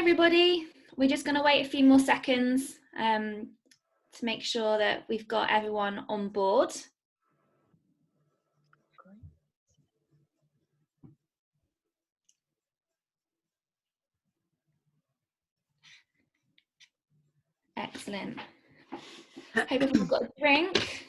everybody. We're just going to wait a few more seconds to make sure that we've got everyone on board. Excellent. Hope everyone's got a drink.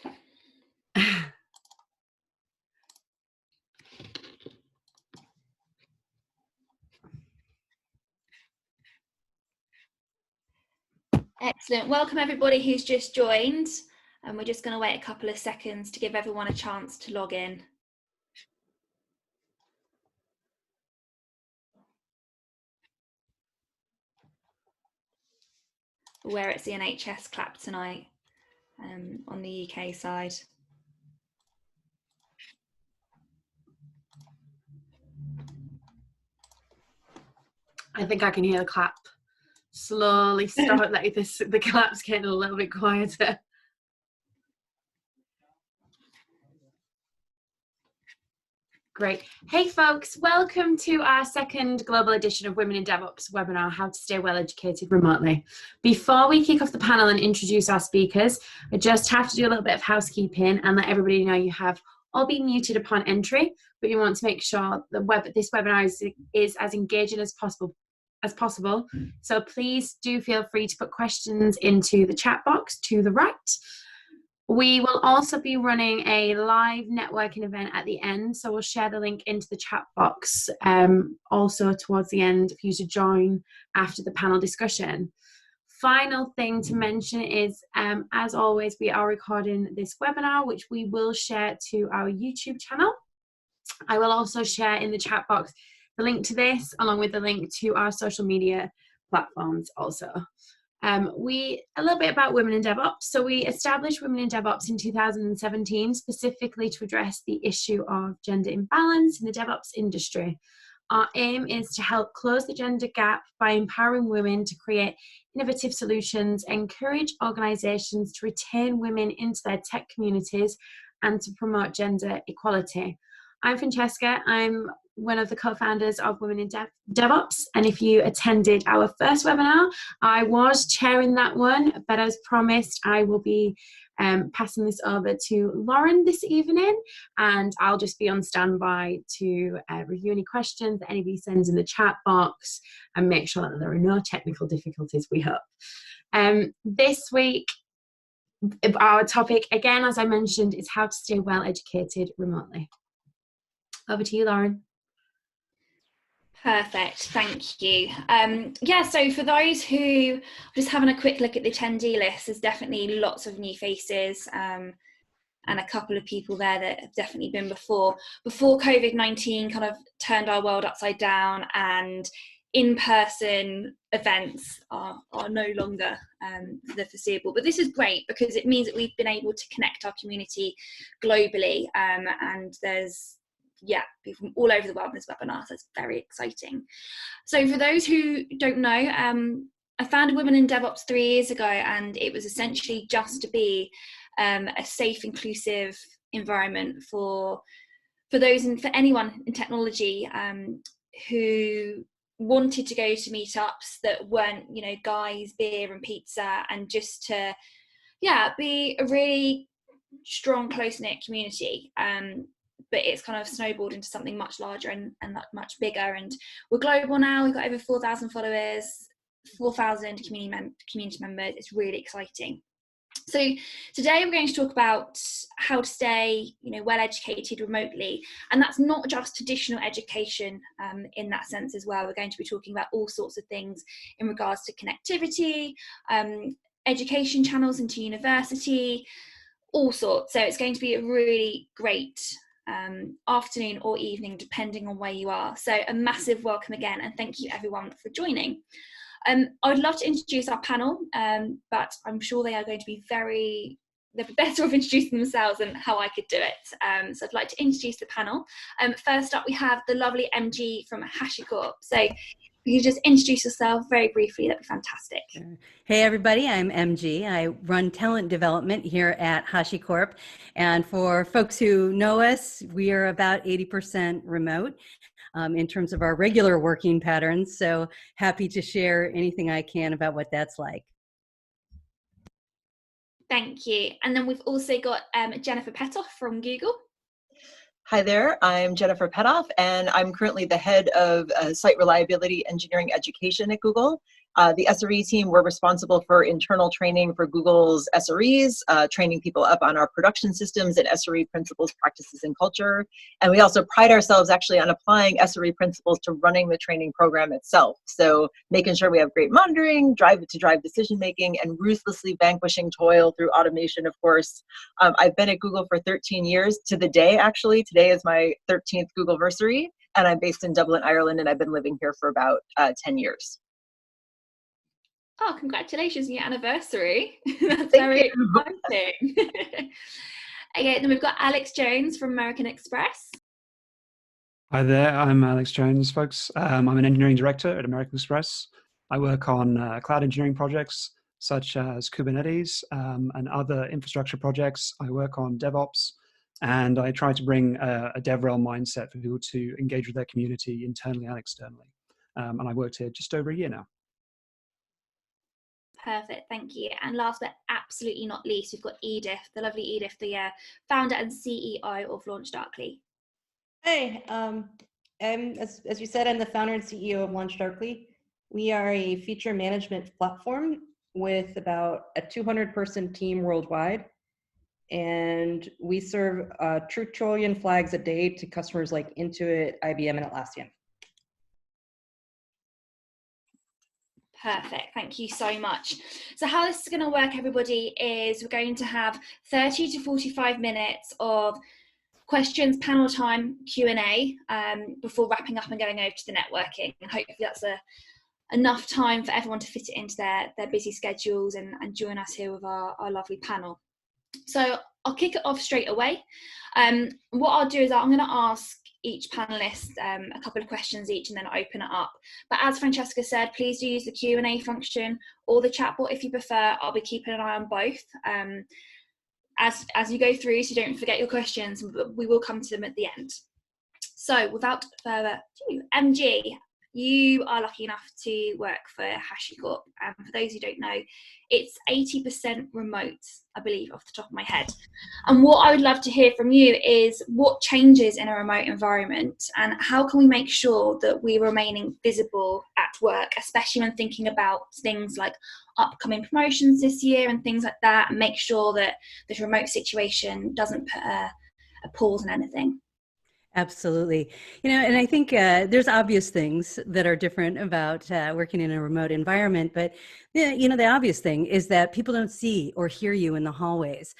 Excellent. Welcome everybody who's just joined, and we're just going to wait a couple of seconds to give everyone a chance to log in. Where it's the NHS clap tonight on the UK side. I think I can hear the clap slowly start. Like the clap's getting a little bit quieter. Great. Hey folks, welcome to our second global edition of Women in DevOps webinar, How to Stay Well Educated Remotely. Before we kick off the panel and introduce our speakers, I just have to do a little bit of housekeeping and let everybody know you have all been muted upon entry, but you want to make sure that this webinar is as engaging as possible. So please do feel free to put questions into the chat box to the right. We will also be running a live networking event at the end, so we'll share the link into the chat box also towards the end for you to join after the panel discussion. Final thing to mention is, as always, we are recording this webinar, which we will share to our YouTube channel. I will also share in the chat box the link to this, along with the link to our social media platforms also. A little bit about Women in DevOps. So we established Women in DevOps in 2017, specifically to address the issue of gender imbalance in the DevOps industry. Our aim is to help close the gender gap by empowering women to create innovative solutions, encourage organizations to retain women into their tech communities, and to promote gender equality. I'm Francesca. I'm one of the co-founders of Women in DevOps, and if you attended our first webinar, I was chairing that one, but as promised, I will be passing this over to Lauren this evening, and I'll just be on standby to review any questions that anybody sends in the chat box and make sure that there are no technical difficulties, we hope. This week, our topic, again, as I mentioned, is how to stay well educated remotely. Over to you, Lauren. Perfect, thank you. Yeah, so for those who are just having a quick look at the attendee list, there's definitely lots of new faces and a couple of people there that have definitely been before COVID-19 kind of turned our world upside down, and in-person events are no longer for the foreseeable. But this is great because it means that we've been able to connect our community globally, and there's people from all over the world in this webinar, so it's very exciting. So for those who don't know, I founded Women in DevOps 3 years ago, and it was essentially just to be a safe, inclusive environment for those and for anyone in technology who wanted to go to meetups that weren't, guys, beer and pizza, and just to be a really strong, close-knit community. But it's kind of snowballed into something much larger and much bigger, and we're global now. We've got over 4,000 followers, 4,000 community members. It's really exciting. So today we're going to talk about how to stay well educated remotely, and that's not just traditional education in that sense as well. We're going to be talking about all sorts of things in regards to connectivity, education channels into university, all sorts. So it's going to be a really great afternoon or evening, depending on where you are. So a massive welcome again, and thank you everyone for joining. I'd love to introduce our panel, but I'm sure they are going to be they'll be better off introducing themselves than how I could do it. So I'd like to introduce the panel. First up, we have the lovely MG from HashiCorp. So if you could just introduce yourself very briefly, that'd be fantastic. Sure. Hey everybody, I'm MG. I run talent development here at HashiCorp. And for folks who know us, we are about 80% remote. in terms of our regular working patterns. So happy to share anything I can about what that's like. Thank you. And then we've also got Jennifer Petoff from Google. Hi there, I'm Jennifer Petoff, and I'm currently the head of Site Reliability Engineering Education at Google. The SRE team, we're responsible for internal training for Google's SREs, training people up on our production systems and SRE principles, practices, and culture. And we also pride ourselves actually on applying SRE principles to running the training program itself. So making sure we have great monitoring, drive decision-making, and ruthlessly vanquishing toil through automation, of course. I've been at Google for 13 years to the day, actually. Today is my 13th Googleversary, and I'm based in Dublin, Ireland, and I've been living here for about 10 years. Oh, congratulations on your anniversary. That's very exciting. Okay, then we've got Alex Jones from American Express. Hi there, I'm Alex Jones, folks. I'm an engineering director at American Express. I work on cloud engineering projects such as Kubernetes and other infrastructure projects. I work on Devops, and I try to bring a DevRel mindset for people to engage with their community internally and externally. And I've worked here just over a year now. Perfect, thank you. And last but absolutely not least, we've got Edith, the lovely Edith, the founder and CEO of LaunchDarkly. Hey, as you said, I'm the founder and CEO of LaunchDarkly. We are a feature management platform with about a 200-person team worldwide. And we serve true trillion flags a day to customers like Intuit, IBM, and Atlassian. Perfect, thank you so much. So how this is going to work, everybody, is we're going to have 30 to 45 minutes of questions, panel time, Q&A before wrapping up and going over to the networking. And hopefully that's enough time for everyone to fit it into their busy schedules and join us here with our lovely panel. So I'll kick it off straight away. What I'll do is I'm going to ask each panelist a couple of questions each and then open it up. But as Francesca said, please do use the Q&A function or the chatbot if you prefer. I'll be keeping an eye on both as you go through, so don't forget your questions. We will come to them at the end. So without further ado, MG, you are lucky enough to work for HashiCorp. And for those who don't know, it's 80% remote, I believe, off the top of my head. And what I would love to hear from you is what changes in a remote environment and how can we make sure that we're remaining visible at work, especially when thinking about things like upcoming promotions this year and things like that, and make sure that this remote situation doesn't put a pause on anything. Absolutely. And I think there's obvious things that are different about working in a remote environment, but the obvious thing is that people don't see or hear you in the hallways.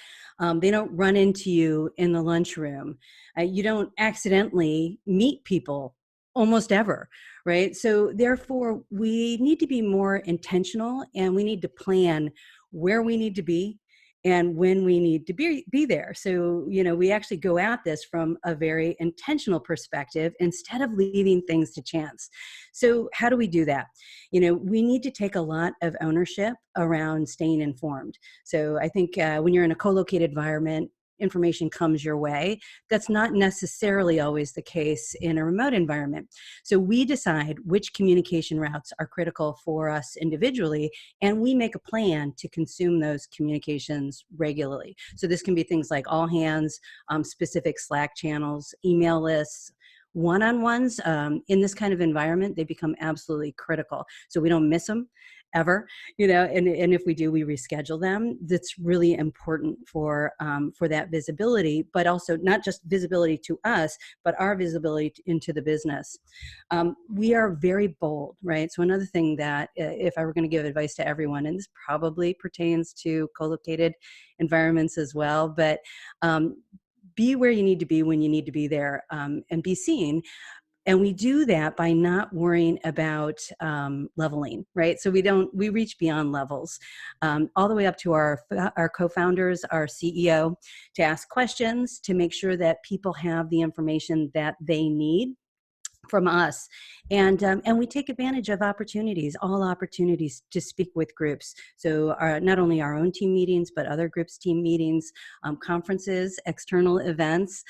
They don't run into you in the lunchroom. You don't accidentally meet people almost ever, right? So therefore, we need to be more intentional and we need to plan where we need to be and when we need to be there. So, we actually go at this from a very intentional perspective instead of leaving things to chance. So how do we do that? We need to take a lot of ownership around staying informed. So I think when you're in a co-located environment, information comes your way. That's not necessarily always the case in a remote environment. So we decide which communication routes are critical for us individually, and we make a plan to consume those communications regularly. So this can be things like all hands, specific Slack channels, email lists, one-on-ones. In this kind of environment, they become absolutely critical. So we don't miss them ever, and if we do, we reschedule them. That's really important for that visibility, but also not just visibility to us, but our visibility into the business. We are very bold, right? So another thing that if I were going to give advice to everyone, and this probably pertains to co-located environments as well, but be where you need to be when you need to be there, and be seen. And we do that by not worrying about leveling, right? So we reach beyond levels, all the way up to our co-founders, our CEO, to ask questions, to make sure that people have the information that they need from us. And we take advantage of opportunities, all opportunities to speak with groups. So not only our own team meetings, but other groups' team meetings, conferences, external events.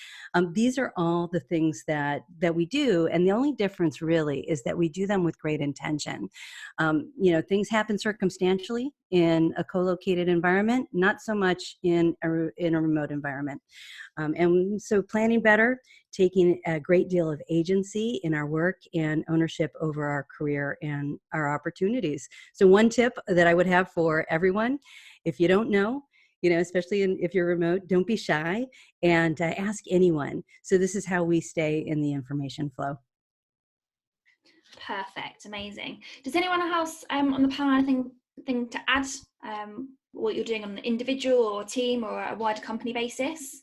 These are all the things that we do. And the only difference really is that we do them with great intention. Things happen circumstantially in a co-located environment, not so much in a remote environment. And so planning better, taking a great deal of agency in our work and ownership over our career and our opportunities. So one tip that I would have for everyone, if you don't know, especially if you're remote, don't be shy and ask anyone. So this is how we stay in the information flow. Perfect, amazing. Does anyone else on the panel have anything to add? What you're doing on an individual or team or a wider company basis?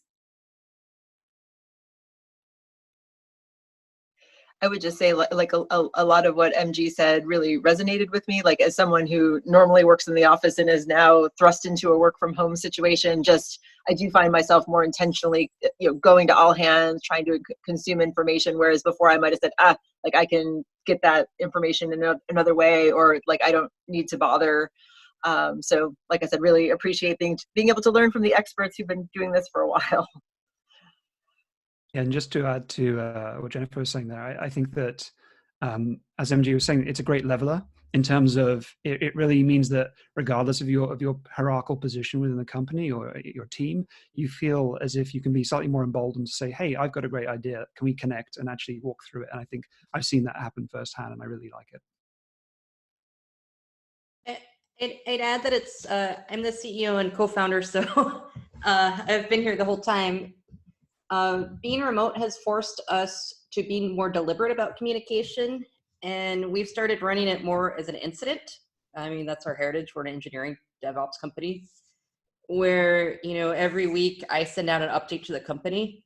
I would just say, like a lot of what MG said really resonated with me. Like, as someone who normally works in the office and is now thrust into a work from home situation, I do find myself more intentionally, going to all hands, trying to consume information. Whereas before I might have said, I can get that information in another way, or like, I don't need to bother. So like I said, really appreciate being able to learn from the experts who've been doing this for a while. Yeah, and just to add to what Jennifer was saying there, I think that, as MG was saying, it's a great leveler in terms of it really means that regardless of your hierarchical position within the company or your team, you feel as if you can be slightly more emboldened to say, hey, I've got a great idea. Can we connect and actually walk through it? And I think I've seen that happen firsthand, and I really like it. I'd add that I'm the CEO and co-founder, so I've been here the whole time. Being remote has forced us to be more deliberate about communication, and we've started running it more as an incident. I mean, that's our heritage. We're an engineering DevOps company where, every week I send out an update to the company.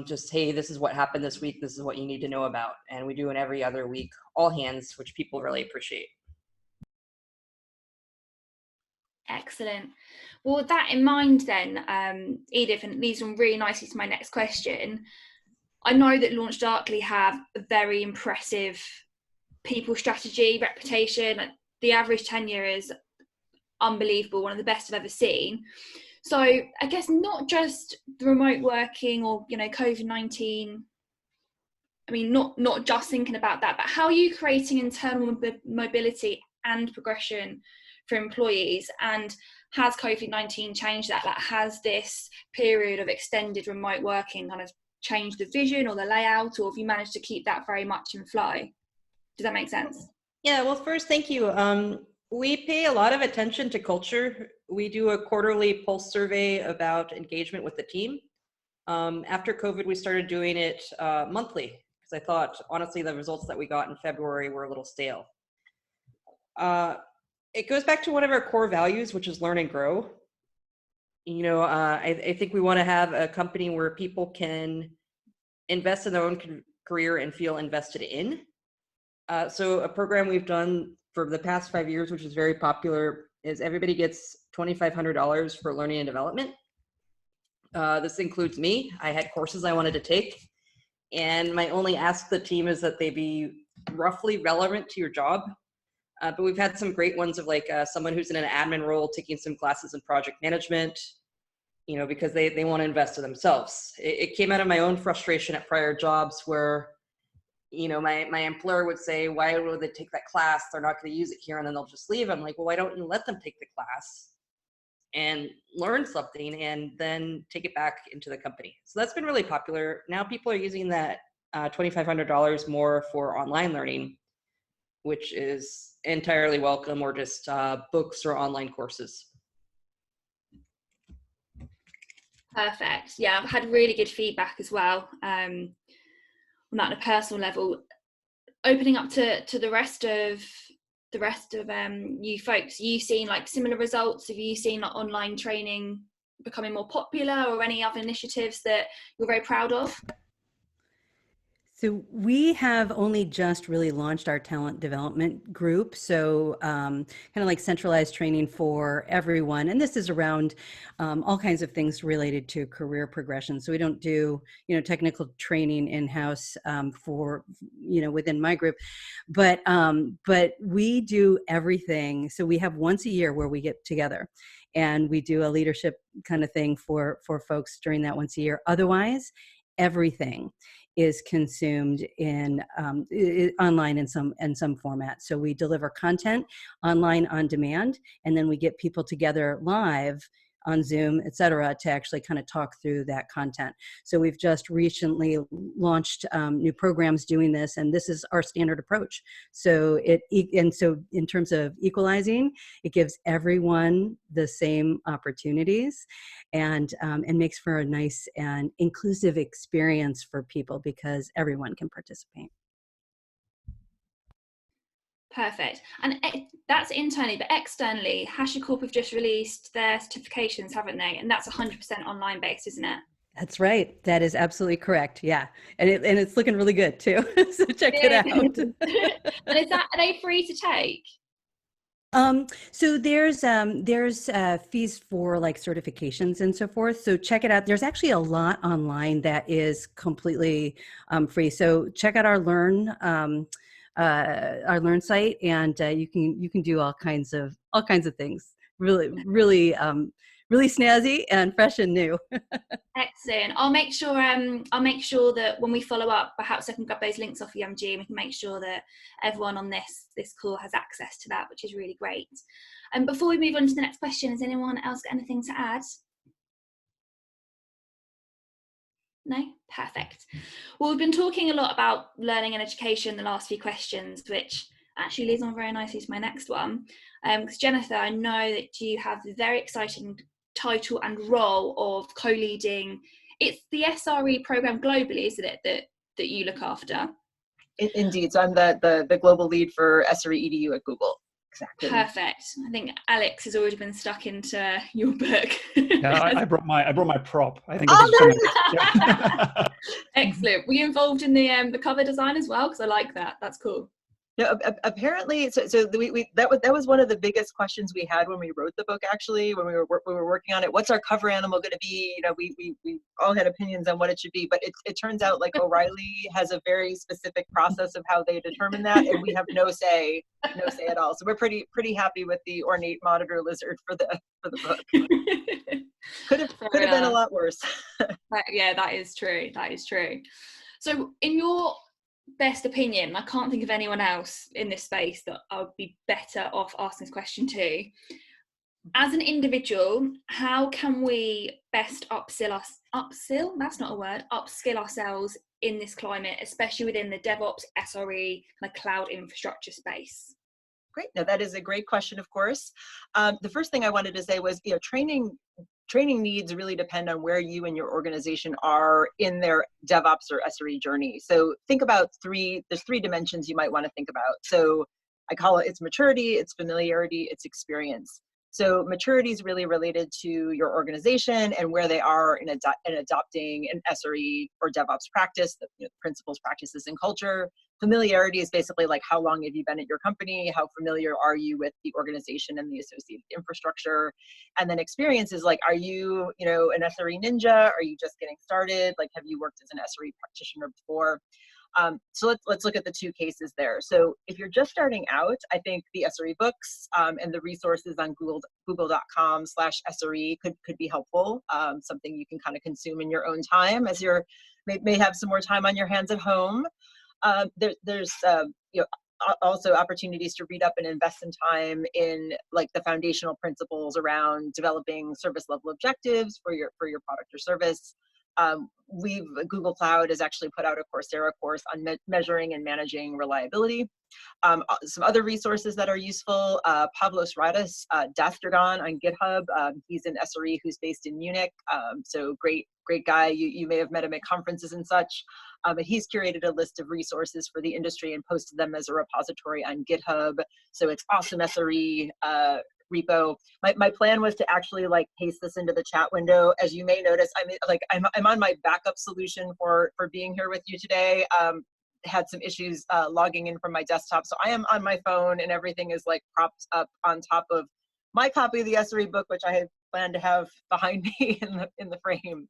Just, hey, this is what happened this week. This is what you need to know about. And we do an every other week, all hands, which people really appreciate. Excellent. Well, with that in mind then, Edith, and it leads on really nicely to my next question. I know that LaunchDarkly have a very impressive people strategy reputation. The average tenure is unbelievable, one of the best I've ever seen. So I guess not just the remote working or, COVID-19, I mean, not just thinking about that, but how are you creating internal mobility and progression for employees? And has COVID-19 changed that? Like, has this period of extended remote working kind of changed the vision or the layout, or have you managed to keep that very much in flow? Does that make sense? Yeah, well, first, thank you. We pay a lot of attention to culture. We do a quarterly pulse survey about engagement with the team. After COVID, we started doing it monthly, because I thought, honestly, the results that we got in February were a little stale. It goes back to one of our core values, which is learn and grow. I think we want to have a company where people can invest in their own career and feel invested in. So a program we've done for the past 5 years, which is very popular, is everybody gets $2,500 for learning and development. This includes me. I had courses I wanted to take, and my only ask the team is that they be roughly relevant to your job. But we've had some great ones of someone who's in an admin role taking some classes in project management, because they want to invest in themselves. It came out of my own frustration at prior jobs where, my employer would say, why would they take that class? They're not going to use it here, and then they'll just leave. I'm like, well, why don't you let them take the class and learn something and then take it back into the company? So that's been really popular. Now people are using that $2,500 more for online learning, which is entirely welcome, or just books or online courses. Perfect. Yeah, I've had really good feedback as well. On that on a personal level, opening up to the rest of you folks. Are you seeing similar results? Have you seen online training becoming more popular, or any other initiatives that you're very proud of? So we have only just really launched our talent development group. So kind of like centralized training for everyone. And this is around all kinds of things related to career progression. So we don't do, technical training in-house for, within my group, but we do everything. So we have once a year where we get together and we do a leadership kind of thing for folks during that once a year. Otherwise, everything is consumed in online in some format. So we deliver content online on demand, and then we get people together live on Zoom, et cetera, to actually kind of talk through that content. So we've just recently launched new programs doing this, and this is our standard approach. So so in terms of equalizing, it gives everyone the same opportunities, and makes for a nice and inclusive experience for people because everyone can participate. Perfect. And that's internally, but externally, HashiCorp have just released their certifications, haven't they? And that's 100% online based, isn't it? That's right. That is absolutely correct. Yeah. And it's looking really good too. So check it out. And are they free to take? So there's fees for like certifications and so forth. So check it out. There's actually a lot online that is completely free. So check out our Learn site, and you can do all kinds of things. Really snazzy and fresh and new. Excellent. I'll make sure that when we follow up, perhaps I can grab those links off EMG, and we can make sure that everyone on this call has access to that, which is really great. And before we move on to the next question, has anyone else got anything to add? No? Perfect. Well, we've been talking a lot about learning and education in the last few questions, which actually leads on very nicely to my next one. Because Jennifer, I know that you have the very exciting title and role of co-leading. It's the SRE program globally, isn't it, that you look after? Indeed. So I'm the global lead for SRE EDU at Google. Exactly. Perfect. I think Alex has already been stuck into your book. Yeah, I brought my prop. I think. Oh, excellent. Were you involved in the cover design as well? Because I like that. That's cool. No, apparently, so that was one of the biggest questions we had when we wrote the book. Actually, when we were working on it, what's our cover animal going to be? We all had opinions on what it should be, but it turns out like O'Reilly has a very specific process of how they determine that, and we have no say at all. So we're pretty happy with the ornate monitor lizard for the book. Could have been a lot worse. Yeah, that is true. That is true. So, in your best opinion, I can't think of anyone else in this space that I would be better off asking this question to. As an individual, how can we best upskill ourselves in this climate, especially within the DevOps, SRE, and cloud infrastructure space? Great. Now that is a great question, of course. The first thing I wanted to say was, training needs really depend on where you and your organization are in their DevOps or SRE journey. So think about there's three dimensions you might want to think about. So I call it's maturity, it's familiarity, it's experience. So maturity is really related to your organization and where they are in adopting an SRE or DevOps practice, the principles, practices, and culture. Familiarity is basically like, how long have you been at your company? How familiar are you with the organization and the associated infrastructure? And then experience is like, are you, an SRE ninja? Are you just getting started? Like, have you worked as an SRE practitioner before? So let's look at the two cases there. So if you're just starting out, I think the SRE books and the resources on google.com/SRE could be helpful. Something you can kind of consume in your own time as you may have some more time on your hands at home. There's also opportunities to read up and invest some time in like the foundational principles around developing service level objectives for your product or service. Google Cloud has actually put out a Coursera course on measuring and managing reliability. Some other resources that are useful, Pavlos Radis, Dastergon on GitHub. He's an SRE who's based in Munich. So great guy. You may have met him at conferences and such. But he's curated a list of resources for the industry and posted them as a repository on GitHub. So it's awesome SRE repo. My plan was to actually like paste this into the chat window. As you may notice, I'm on my backup solution for being here with you today. had some issues logging in from my desktop. So I am on my phone and everything is like propped up on top of my copy of the SRE book, which I had planned to have behind me in the frame.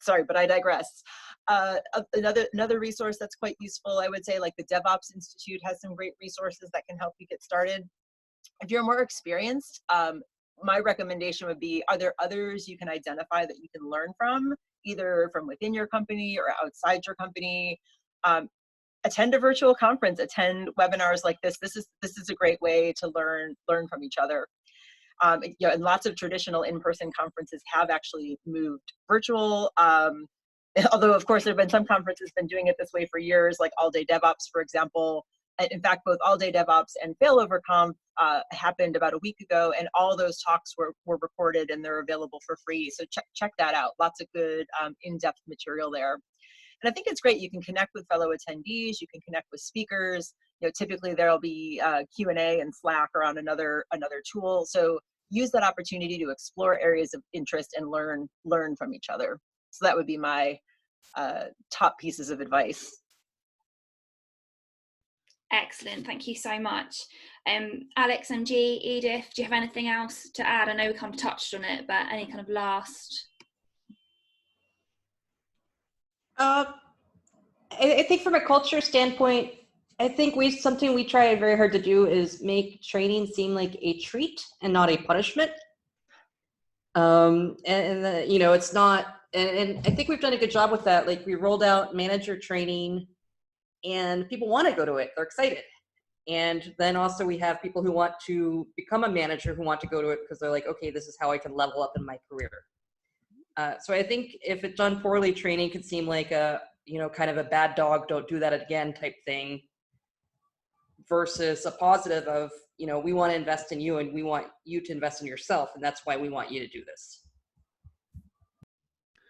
Sorry, but I digress. Another resource that's quite useful, I would say, like the Devops Institute has some great resources that can help you get started. If you're more experienced, my recommendation would be, are there others you can identify that you can learn from, either from within your company or outside your company? Attend a virtual conference, attend webinars like this. This is a great way to learn from each other. And lots of traditional in-person conferences have actually moved virtual. Although, of course, there have been some conferences been doing it this way for years, like All Day DevOps, for example. In fact, both All Day DevOps and Failover Conf happened about a week ago, and all those talks were recorded and they're available for free. So check that out. Lots of good in-depth material there. And I think it's great. You can connect with fellow attendees. You can connect with speakers. Typically there'll be Q&A and Slack or on another tool. So use that opportunity to explore areas of interest and learn from each other. So that would be my top pieces of advice. Excellent, thank you so much. Alex, MG, Edith, do you have anything else to add? I know we kind of touched on it, but any kind of last? I think from a culture standpoint, I think something we try very hard to do is make training seem like a treat and not a punishment. It's not, and I think we've done a good job with that. Like, we rolled out manager training and people want to go to it. They're excited. And then also we have people who want to become a manager who want to go to it because they're like, okay, this is how I can level up in my career. So I think if it's done poorly, training could seem like a, kind of a bad dog, don't do that again type thing, versus a positive of, we want to invest in you and we want you to invest in yourself. And that's why we want you to do this.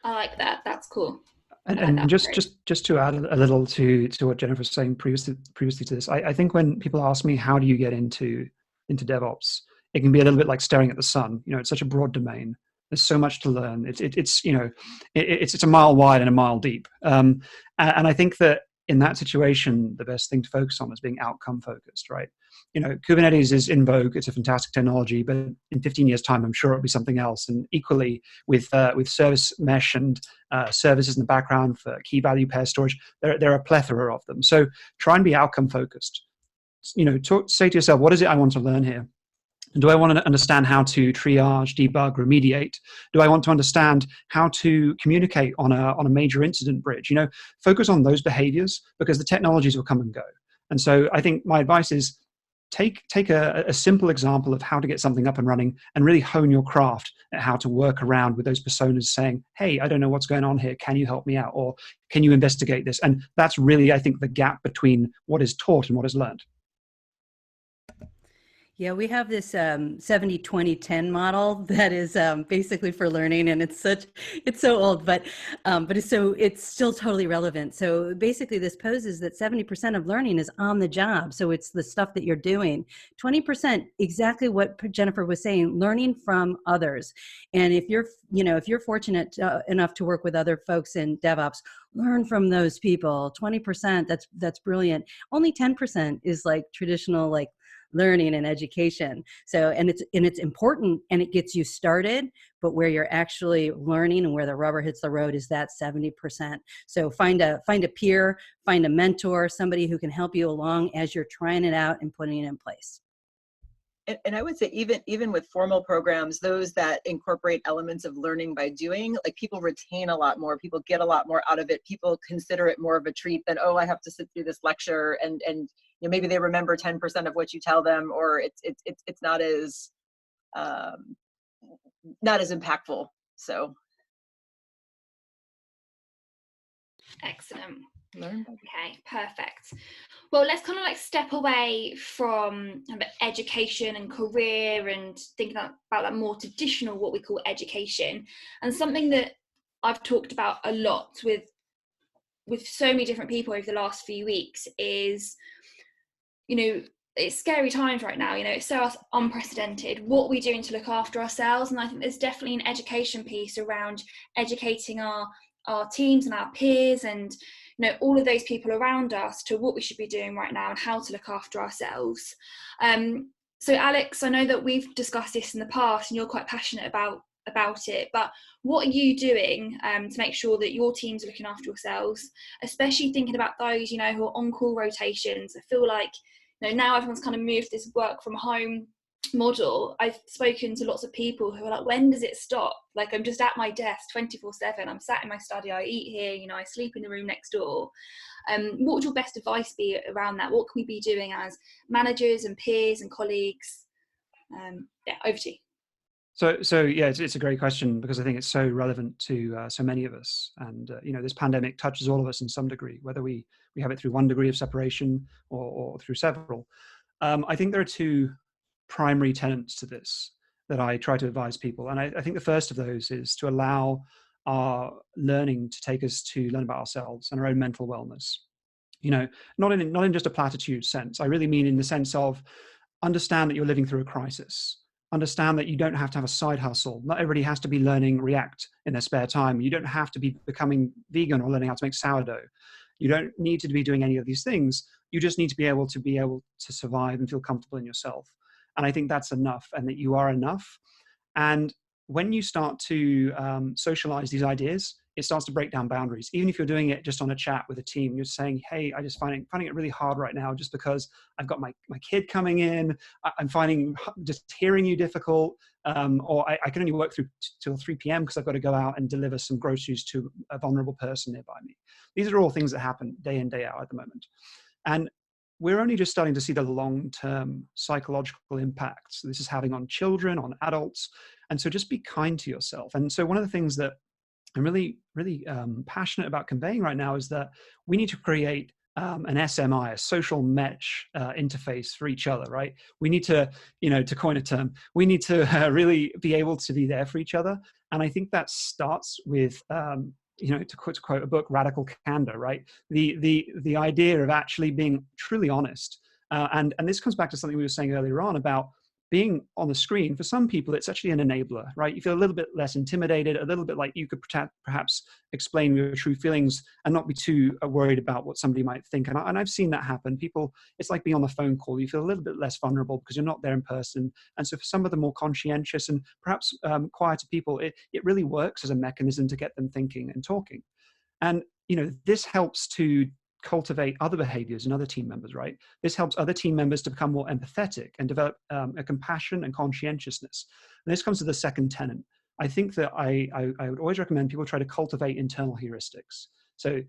I like that. That's cool. And just to add a little to what Jennifer was saying previously to this, I think when people ask me, how do you get into DevOps, it can be a little bit like staring at the sun. It's such a broad domain. There's so much to learn. It's a mile wide and a mile deep. And I think that in that situation, the best thing to focus on is being outcome focused, right? Kubernetes is in vogue. It's a fantastic technology, but in 15 years' time, I'm sure it'll be something else. And equally with service mesh and services in the background for key value pair storage, there are a plethora of them. So try and be outcome focused. Say to yourself, what is it I want to learn here? Do I want to understand how to triage, debug, remediate? Do I want to understand how to communicate on a major incident bridge? Focus on those behaviors, because the technologies will come and go. And so I think my advice is take a simple example of how to get something up and running and really hone your craft at how to work around with those personas saying, hey, I don't know what's going on here. Can you help me out? Or can you investigate this? And that's really, I think, the gap between what is taught and what is learned. Yeah, we have this 70-20-10 model that is basically for learning, and it's so old, but it's still totally relevant. So basically, this poses that 70% of learning is on the job. So it's the stuff that you're doing. 20%, exactly what Jennifer was saying, learning from others. And if you're fortunate enough to work with other folks in DevOps, learn from those people. 20%, that's brilliant. Only 10% is like traditional learning and education. So, and it's important and it gets you started, but where you're actually learning and where the rubber hits the road is that 70%. So find a peer, find a mentor, somebody who can help you along as you're trying it out and putting it in place. And I would say even with formal programs, those that incorporate elements of learning by doing, like, people retain a lot more, people get a lot more out of it. People consider it more of a treat than, oh, I have to sit through this lecture, and maybe they remember 10% of what you tell them, or it's not as impactful. So excellent. Okay, perfect. Well, let's kind of step away from education and career and thinking about that more traditional, what we call education, and something that I've talked about a lot with so many different people over the last few weeks is, it's scary times right now. It's so unprecedented. What are we doing to look after ourselves? And I think there's definitely an education piece around educating our teams and our peers, and all of those people around us to what we should be doing right now and how to look after ourselves. So Alex, I know that we've discussed this in the past and you're quite passionate about it, but what are you doing to make sure that your teams are looking after yourselves, especially thinking about those, who are on-call rotations? I feel like, now everyone's kind of moved this work from home model. I've spoken to lots of people who are like, when does it stop? Like, I'm just at my desk 24/7. I'm sat in my study. I eat here, I sleep in the room next door. What would your best advice be around that? What can we be doing as managers and peers and colleagues? Over to you. So yeah, it's a great question, because I think it's so relevant to so many of us. And this pandemic touches all of us in some degree, whether we have it through one degree of separation or through several. I think there are two primary tenets to this that I try to advise people. And I think the first of those is to allow our learning to take us to learn about ourselves and our own mental wellness. Not in just a platitude sense. I really mean in the sense of understand that you're living through a crisis. Understand that you don't have to have a side hustle. Not everybody has to be learning React in their spare time. You don't have to be becoming vegan or learning how to make sourdough. You don't need to be doing any of these things. You just need to be able to survive and feel comfortable in yourself. And I think that's enough, and that you are enough. And when you start to socialize these ideas, it starts to break down boundaries. Even if you're doing it just on a chat with a team, you're saying, hey, I just finding it really hard right now just because I've got my kid coming in. I'm finding just hearing you difficult, or I can only work through till 3 p.m. because I've got to go out and deliver some groceries to a vulnerable person nearby me. These are all things that happen day in, day out at the moment. And we're only just starting to see the long-term psychological impacts this is having on children, on adults. And so just be kind to yourself. And so one of the things that I'm really, really passionate about conveying right now is that we need to create an SMI, a social mesh interface for each other, right? We need to, to coin a term, we need to really be able to be there for each other. And I think that starts with, to quote a book, radical candor, right? The idea of actually being truly honest. And this comes back to something we were saying earlier on about being on the screen. For some people, it's actually an enabler, right? You feel a little bit less intimidated, a little bit like you could perhaps explain your true feelings and not be too worried about what somebody might think. And I've seen that happen. People, it's like being on the phone call. You feel a little bit less vulnerable because you're not there in person. And so for some of the more conscientious and perhaps quieter people, it really works as a mechanism to get them thinking and talking. And, this helps to cultivate other behaviors in other team members, right? This helps other team members to become more empathetic and develop a compassion and conscientiousness. And this comes to the second tenet. I think that I would always recommend people try to cultivate internal heuristics. So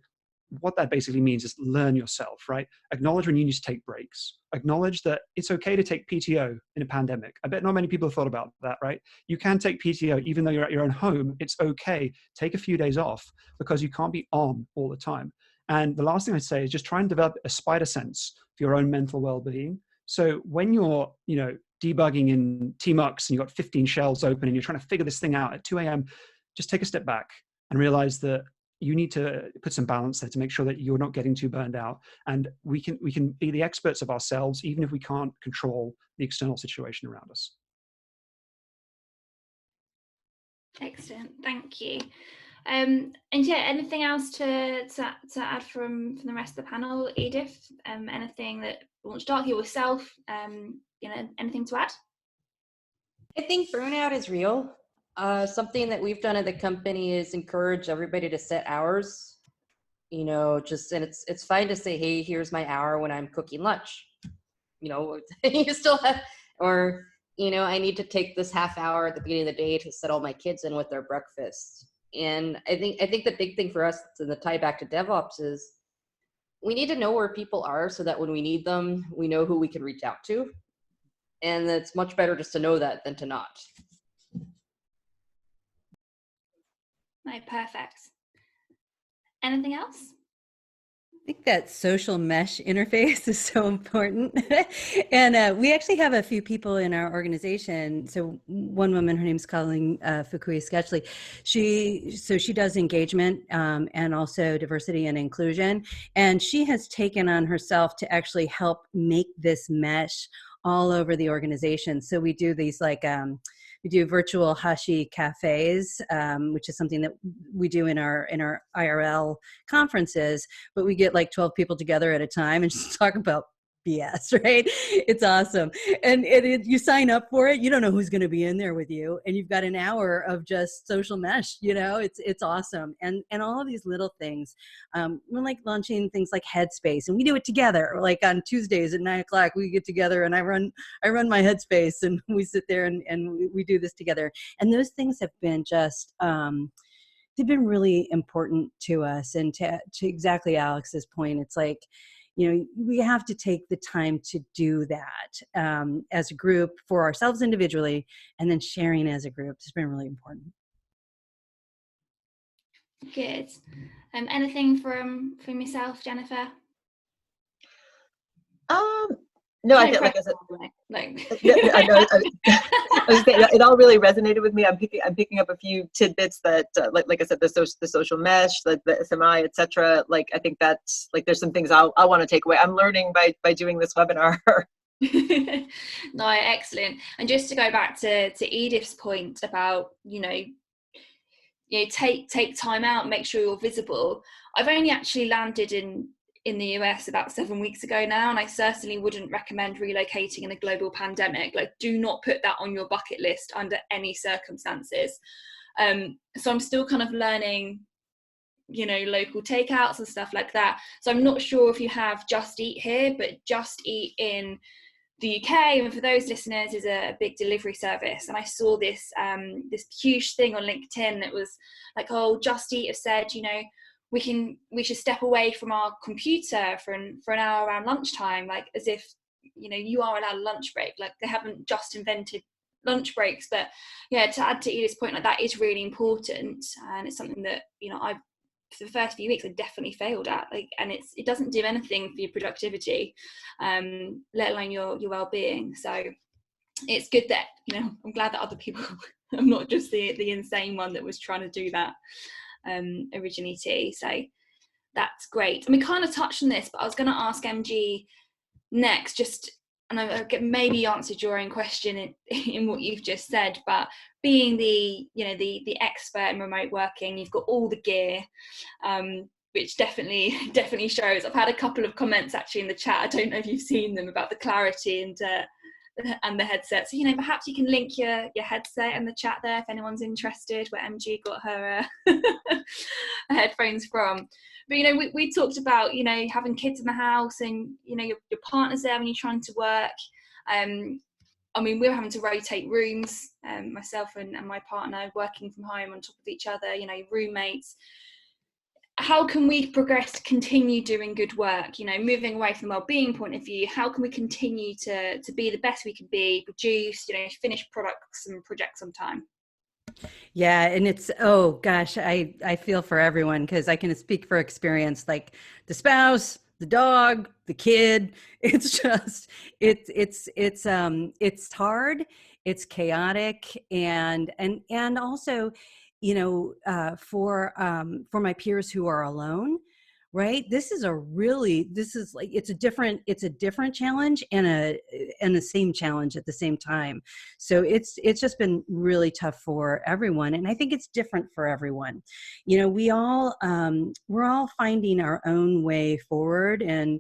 what that basically means is learn yourself, right? Acknowledge when you need to take breaks. Acknowledge that it's okay to take PTO in a pandemic. I bet not many people have thought about that, right? You can take PTO even though you're at your own home. It's okay. Take a few days off because you can't be on all the time. And the last thing I'd say is just try and develop a spider sense for your own mental well-being. So when you're, debugging in Tmux and you've got 15 shells open and you're trying to figure this thing out at 2 a.m., just take a step back and realize that you need to put some balance there to make sure that you're not getting too burned out. And we can be the experts of ourselves, even if we can't control the external situation around us. Excellent, thank you. And yeah, anything else to add from the rest of the panel, Edith? Anything that LaunchDarkly yourself, anything to add? I think burnout is real. Something that we've done at the company is encourage everybody to set hours. And it's fine to say, hey, here's my hour when I'm cooking lunch. You still have, or I need to take this half hour at the beginning of the day to settle my kids in with their breakfast. And I think the big thing for us, to the tie back to DevOps, is we need to know where people are so that when we need them, we know who we can reach out to. And it's much better just to know that than to not. No, perfect. Anything else? I think that social mesh interface is so important. And we actually have a few people in our organization. So one woman, her name's Colleen Fukui Sketchley. She does engagement and also diversity and inclusion. And she has taken on herself to actually help make this mesh all over the organization. So we do these we do virtual Hashi cafes, which is something that we do in our IRL conferences, but we get like 12 people together at a time and just talk about BS, right? It's awesome. And you sign up for it. You don't know who's going to be in there with you. And you've got an hour of just social mesh, it's awesome. And all of these little things, we're like launching things like Headspace, and we do it together. Like on Tuesdays at 9:00, we get together and I run my Headspace, and we sit there and we do this together. And those things have been just, they've been really important to us. And to exactly Alex's point, it's like, we have to take the time to do that as a group, for ourselves individually, and then sharing as a group. It's been really important. Good. Anything from yourself, Jennifer? No, I think, like I said, I know. I was saying, it all really resonated with me. I'm picking up a few tidbits that, like I said, the social mesh, the SMI, etc. Like, I think that's like, there's some things I want to take away. I'm learning by doing this webinar. No, excellent. And just to go back to Edith's point about, take time out, make sure you're visible. I've only actually landed in the US about 7 weeks ago now, and I certainly wouldn't recommend relocating in a global pandemic. Like, do not put that on your bucket list under any circumstances. So I'm still kind of learning, local takeouts and stuff like that. So I'm not sure if you have Just Eat here, but Just Eat in the UK, and for those listeners, is a big delivery service. And I saw this huge thing on LinkedIn that was like, oh, Just Eat have said, we should step away from our computer for an hour around lunchtime, like as if you are allowed a lunch break. Like, they haven't just invented lunch breaks. But yeah, to add to Edith's point, like, that is really important, and it's something that I, for the first few weeks, I definitely failed at. Like, and it doesn't do anything for your productivity, let alone your well-being. So it's good that I'm glad that other people I'm not just the insane one that was trying to do that originally too. So that's great. And we kind of touched on this, but I was going to ask MG next, and I maybe answered your own question in what you've just said, but being the expert in remote working, you've got all the gear, which definitely shows. I've had a couple of comments actually in the chat, I don't know if you've seen them, about the clarity and the headset. So perhaps you can link your headset in the chat there if anyone's interested, where MG got her headphones from. But we talked about having kids in the house, and your partner's there when you're trying to work. We're having to rotate rooms, myself and my partner working from home on top of each other, roommates. How can we progress to continue doing good work, moving away from the well-being point of view? How can we continue to be the best we can be, produce, finish products and projects on time? Yeah, and it's, oh gosh, I feel for everyone, because I can speak for experience, like the spouse, the dog, the kid. It's just, it's hard, it's chaotic, and also, for my peers who are alone, right? This is like, it's a different challenge and the same challenge at the same time. So it's just been really tough for everyone. And I think it's different for everyone. We're all finding our own way forward. And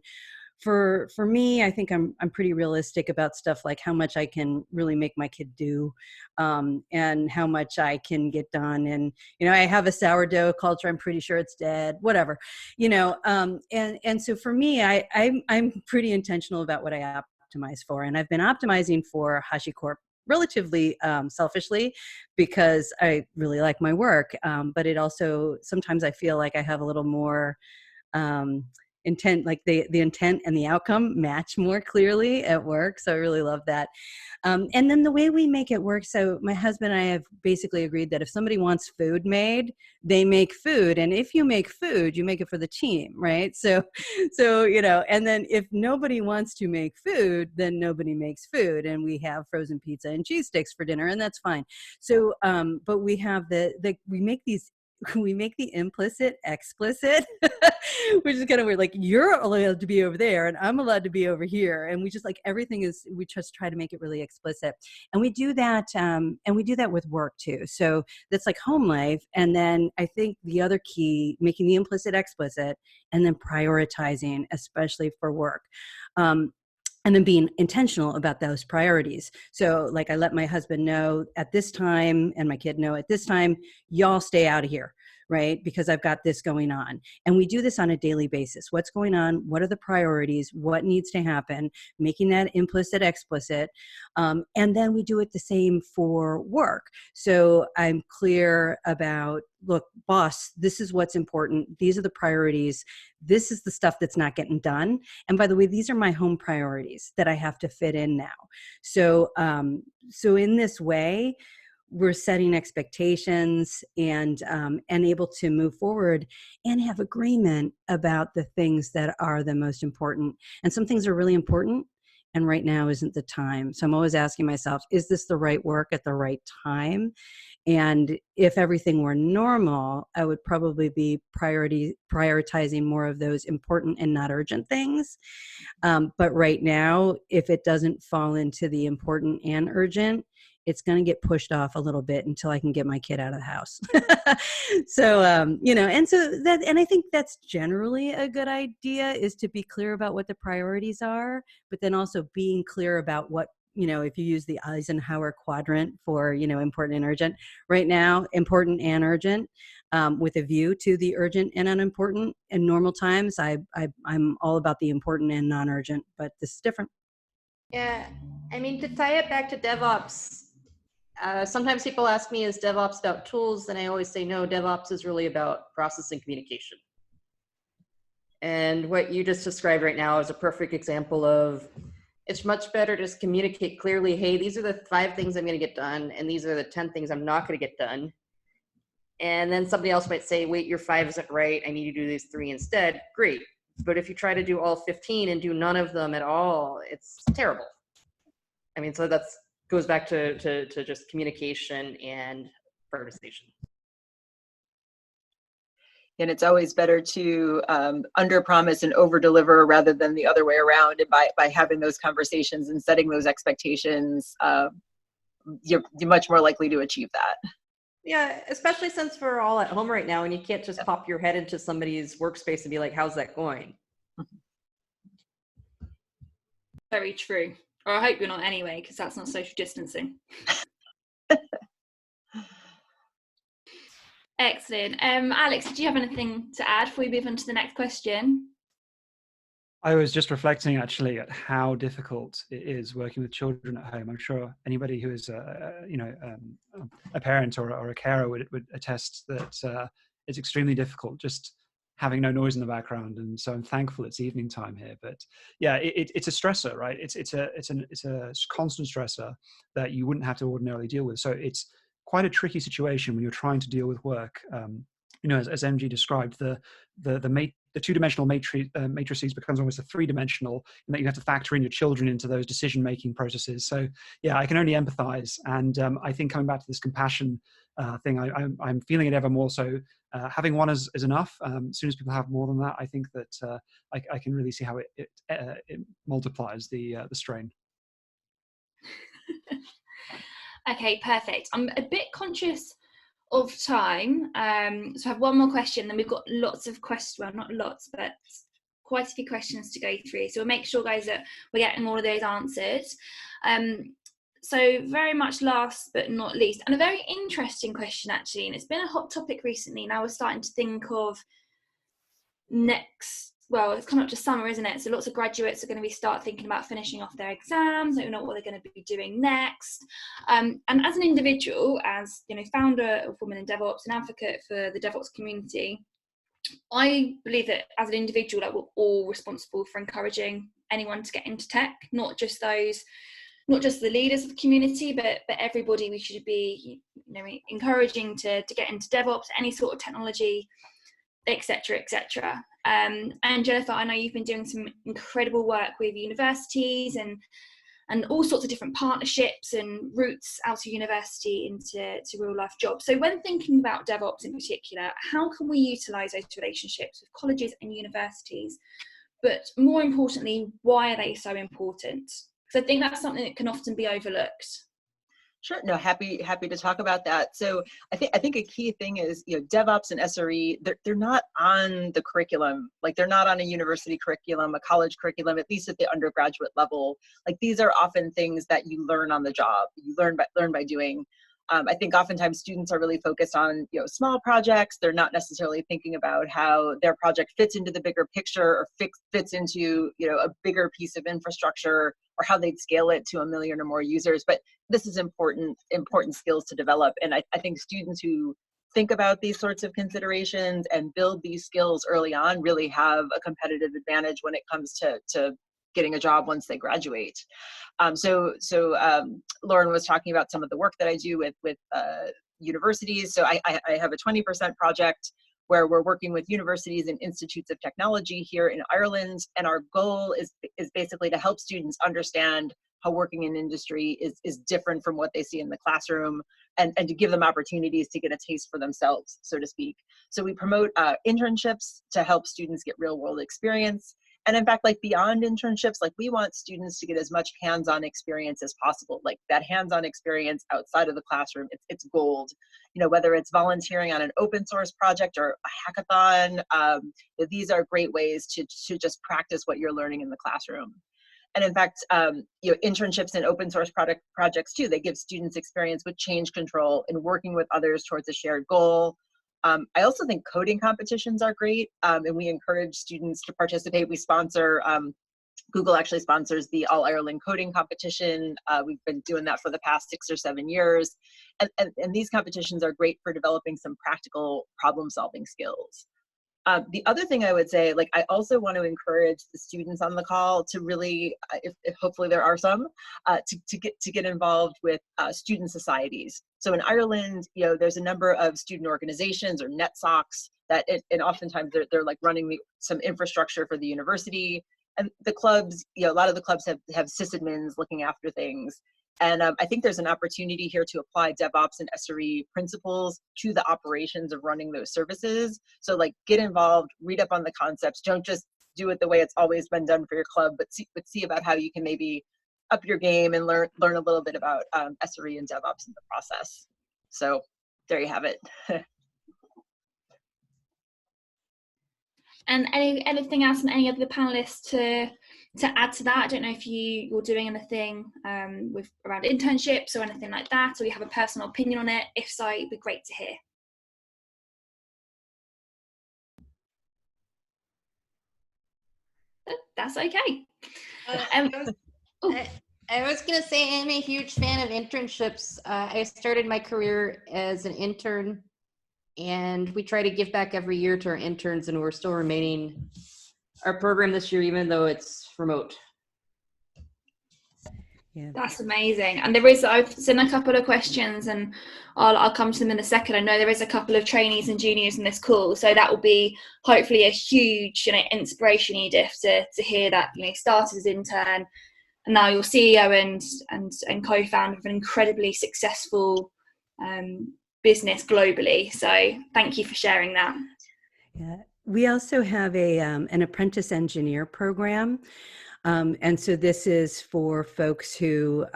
for me, I think I'm pretty realistic about stuff like how much I can really make my kid do, and how much I can get done. And, I have a sourdough culture. I'm pretty sure it's dead, whatever, and so for me, I'm pretty intentional about what I optimize for. And I've been optimizing for HashiCorp relatively selfishly, because I really like my work. But it also, sometimes I feel like I have a little more intent, like the intent and the outcome match more clearly at work. So I really love that. And then the way we make it work. So my husband and I have basically agreed that if somebody wants food made, they make food. And if you make food, you make it for the team, right? So, and then if nobody wants to make food, then nobody makes food. And we have frozen pizza and cheese sticks for dinner, and that's fine. So, but we have we make these we make the implicit explicit, which is kind of weird. Like, you're allowed to be over there and I'm allowed to be over here. And we just like, everything is, we just try to make it really explicit. And we do that with work too. So that's like home life. And then I think the other key, making the implicit explicit and then prioritizing, especially for work. And then being intentional about those priorities. So like I let my husband know at this time and my kid know at this time, y'all stay out of here, right? Because I've got this going on. And we do this on a daily basis. What's going on? What are the priorities? What needs to happen? Making that implicit explicit. And then we do it the same for work. So I'm clear about, look, boss, this is what's important. These are the priorities. This is the stuff that's not getting done. And by the way, these are my home priorities that I have to fit in now. So, so in this way, we're setting expectations and able to move forward and have agreement about the things that are the most important. And some things are really important, and right now isn't the time. So I'm always asking myself, is this the right work at the right time? And if everything were normal, I would probably be prioritizing more of those important and not urgent things. But right now, if it doesn't fall into the important and urgent, it's going to get pushed off a little bit until I can get my kid out of the house. So, you know, and I think that's generally a good idea, is to be clear about what the priorities are, but then also being clear about what, you know, if you use the Eisenhower quadrant for, you know, important and urgent, right now, important and urgent, with a view to the urgent and unimportant. In normal times, I'm all about the important and non-urgent, but this is different. Yeah, I mean, to tie it back to DevOps, sometimes people ask me, is DevOps about tools? And I always say, no, DevOps is really about process and communication. And what you just described right now is a perfect example of, it's much better to just communicate clearly, hey, these are the 5 things I'm going to get done, and these are the 10 things I'm not going to get done. And then somebody else might say, wait, your 5 isn't right, I need to do these 3 instead. Great. But if you try to do all 15 and do none of them at all, it's terrible. I mean, so that's goes back to just communication and prioritization. And it's always better to under promise and over deliver rather than the other way around. And by having those conversations and setting those expectations, you're much more likely to achieve that. Yeah, especially since we're all at home right now and you can't just pop your head into somebody's workspace and be like, how's that going? Very true. Or I hope you're not anyway, because that's not social distancing. Excellent. Alex, did you have anything to add before we move on to the next question? I was just reflecting actually at how difficult it is working with children at home. I'm sure anybody who is a parent or a carer would attest that it's extremely difficult just having no noise in the background. And so I'm thankful it's evening time here. But yeah, it's a stressor, right? It's a constant stressor that you wouldn't have to ordinarily deal with. So it's quite a tricky situation when you're trying to deal with work. You know, as MG described, the two-dimensional matrices becomes almost a three-dimensional, and that you have to factor in your children into those decision-making processes. So yeah, I can only empathize. And I think coming back to this compassion thing, I'm feeling it ever more so. Having one is enough. As soon as people have more than that, I think that I can really see how it multiplies the strain. Okay, perfect. I'm a bit conscious of time, so I have one more question, then we've got lots of questions, well, not lots, but quite a few questions to go through, so we'll make sure, guys, that we're getting all of those answered. So very much last but not least, and a very interesting question actually, and it's been a hot topic recently. Now we're starting to think of well, it's coming up to summer, isn't it? So lots of graduates are going to start thinking about finishing off their exams. They don't know what they're going to be doing next. And as an individual, as you know, founder of Women in DevOps, an advocate for the DevOps community, I believe that as an individual, that we're all responsible for encouraging anyone to get into tech, not just the leaders of the community, but everybody. We should be, you know, encouraging to get into DevOps, any sort of technology, etc., etc. And Jennifer, I know you've been doing some incredible work with universities and and all sorts of different partnerships and routes out of university into real life jobs. So when thinking about DevOps in particular, how can we utilize those relationships with colleges and universities? But more importantly, why are they so important? Because I think that's something that can often be overlooked. Sure. No, happy to talk about that. So I think a key thing is, DevOps and SRE, they're not on the curriculum. Like, they're not on a university curriculum, a college curriculum, at least at the undergraduate level. Like, these are often things that you learn on the job. You learn by doing. I think oftentimes students are really focused on, small projects. They're not necessarily thinking about how their project fits into the bigger picture or fits into, a bigger piece of infrastructure, or how they'd scale it to 1 million or more users. But this is important skills to develop. And I think students who think about these sorts of considerations and build these skills early on really have a competitive advantage when it comes to getting a job once they graduate. So Lauren was talking about some of the work that I do with universities. So I have a 20% project where we're working with universities and institutes of technology here in Ireland. And our goal is basically to help students understand how working in industry is different from what they see in the classroom, and to give them opportunities to get a taste for themselves, so to speak. So we promote internships to help students get real world experience. And in fact, like, beyond internships, like, we want students to get as much hands-on experience as possible. Like, that hands-on experience outside of the classroom, it's gold. Whether it's volunteering on an open source project or a hackathon, these are great ways to just practice what you're learning in the classroom. And in fact, internships and open source projects too, they give students experience with change control and working with others towards a shared goal. I also think coding competitions are great, and we encourage students to participate. We sponsor, Google actually sponsors the All Ireland Coding Competition. We've been doing that for the past 6 or 7 years. And these competitions are great for developing some practical problem solving skills. The other thing I would say, like, I also want to encourage the students on the call to really, if hopefully there are some, to get involved with student societies. So in Ireland, there's a number of student organizations or NetSocs and oftentimes they're like running some infrastructure for the university. And the clubs, a lot of the clubs have sysadmins looking after things. And I think there's an opportunity here to apply DevOps and SRE principles to the operations of running those services. So, like, get involved, read up on the concepts. Don't just do it the way it's always been done for your club, but see about how you can maybe up your game and learn a little bit about SRE and DevOps in the process. So there you have it. And anything else from any of the panelists to add to that? I don't know if you're doing anything around internships or anything like that, or you have a personal opinion on it. If so, it'd be great to hear. That's okay. I was going to say I'm a huge fan of internships. I started my career as an intern, and we try to give back every year to our interns, and we're still remaining our program this year, even though it's remote. Yeah, that's amazing. And I've seen a couple of questions, and I'll come to them in a second. I know there is a couple of trainees and juniors in this call, so that will be hopefully a huge, inspiration, Edith, to hear that started as intern, and now you're CEO and co-founder of an incredibly successful business globally. So thank you for sharing that. Yeah. We also have an apprentice engineer program. And so this is for folks who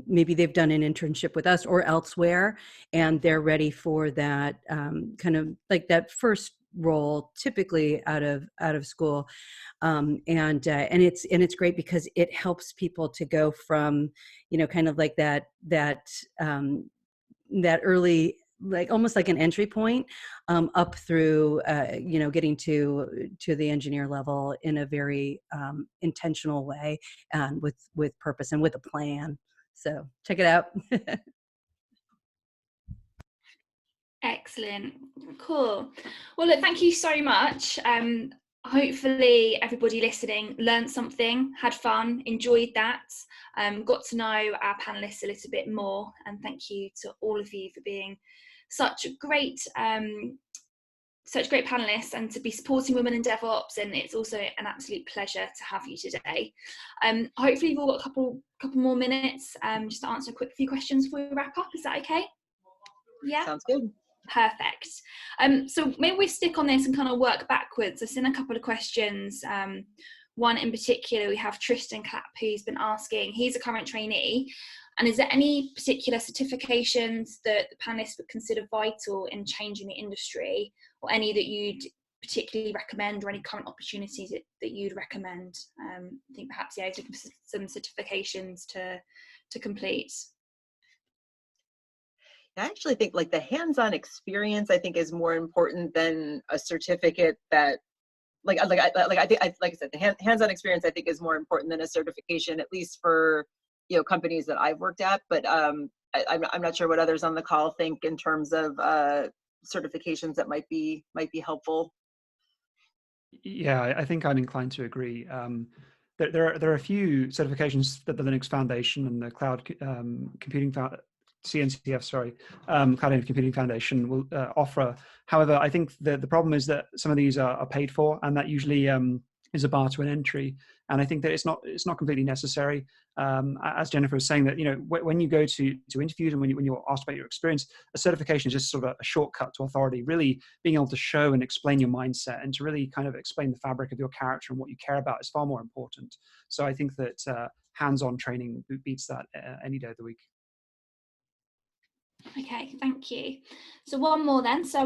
maybe they've done an internship with us or elsewhere, and they're ready for that kind of like that first role, typically out of school. And it's great because it helps people to go from, kind of like that early, like almost like an entry point up through getting to the engineer level in a very intentional way and with purpose and with a plan. So check it out. Excellent. Cool. Well, look, thank you so much. Hopefully everybody listening learned something, had fun, enjoyed that, got to know our panelists a little bit more, and thank you to all of you for being such great such great panelists and to be supporting women in DevOps, and it's also an absolute pleasure to have you today. Hopefully you've all got a couple more minutes just to answer a quick few questions before we wrap up. Is that okay? Yeah. Sounds good. Perfect. So maybe we stick on this and kind of work backwards. I've seen a couple of questions. One in particular, we have Tristan Clapp, who's been asking, he's a current trainee, and is there any particular certifications that the panelists would consider vital in changing the industry, or any that you'd particularly recommend, or any current opportunities that you'd recommend? I think perhaps, yeah, looking for some certifications to complete. I actually think like the hands-on experience, I think, is more important than a certificate that, like I think, like I said, the hands-on experience, I think, is more important than a certification, at least for, you know, companies that I've worked at. But I'm not sure what others on the call think in terms of certifications that might be helpful. Yeah, I think I'm inclined to agree. There are a few certifications that the Linux Foundation and the Cloud Computing CNCF, sorry, Cloud Computing Foundation will offer. However, I think the problem is that some of these are paid for, and that usually is a bar to an entry. And I think that it's not completely necessary. As Jennifer was saying, that, you know, when you go to interviews and when you're asked about your experience, a certification is just sort of a shortcut to authority. Really being able to show and explain your mindset and to really kind of explain the fabric of your character and what you care about is far more important. So I think that hands-on training beats that any day of the week. Okay, thank you. So one more then. So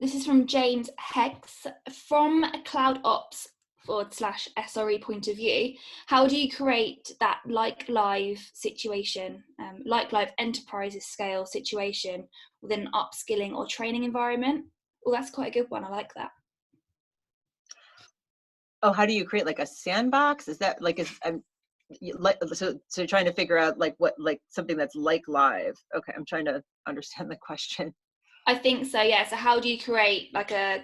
this is from James Heggs. From a cloud ops /SRE point of view, how do you create that like live situation, like live enterprises scale situation within an upskilling or training environment? Well, that's quite a good one. I like that. Oh, how do you create like a sandbox? Is that like so trying to figure out like what, like something that's like live? Okay, I'm trying to understand the question. I think so, yeah. So how do you create like an